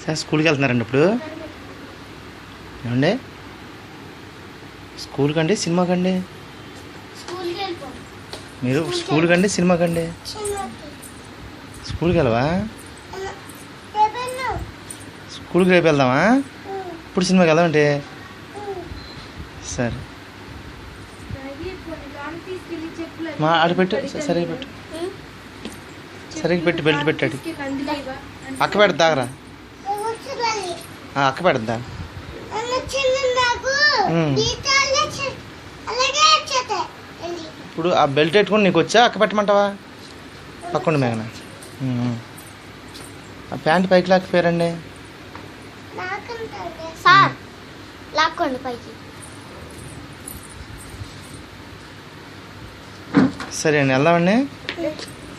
Sir స్కూల్కి వెళ్తున్నారండి ఇప్పుడు? ఏమండి స్కూల్కి అండి సినిమాకి అండి? మీరు స్కూల్కి అండి సినిమాకి అండి? స్కూల్కి వెళ్ళవా? స్కూల్కి రేపు వెళ్దామా? ఇప్పుడు సినిమాకి వెళ్దామంటే సరే మా ఆడ పెట్టు. సరిగ్గా పెట్టు, సరిగ్గా పెట్టి బెల్ట్ పెట్టాడు. అక్క పెడద్దు దాగరా, అక్క పెడద్దా? ఇప్పుడు ఆ బెల్ట్ పెట్టుకుని నీకు వచ్చా అక్క పెట్టమంటావా? పక్కండి మేఘన. ఆ ప్యాంట్ పైకి లాక్కపోయారండి. సరే అండి వెళ్దామండి.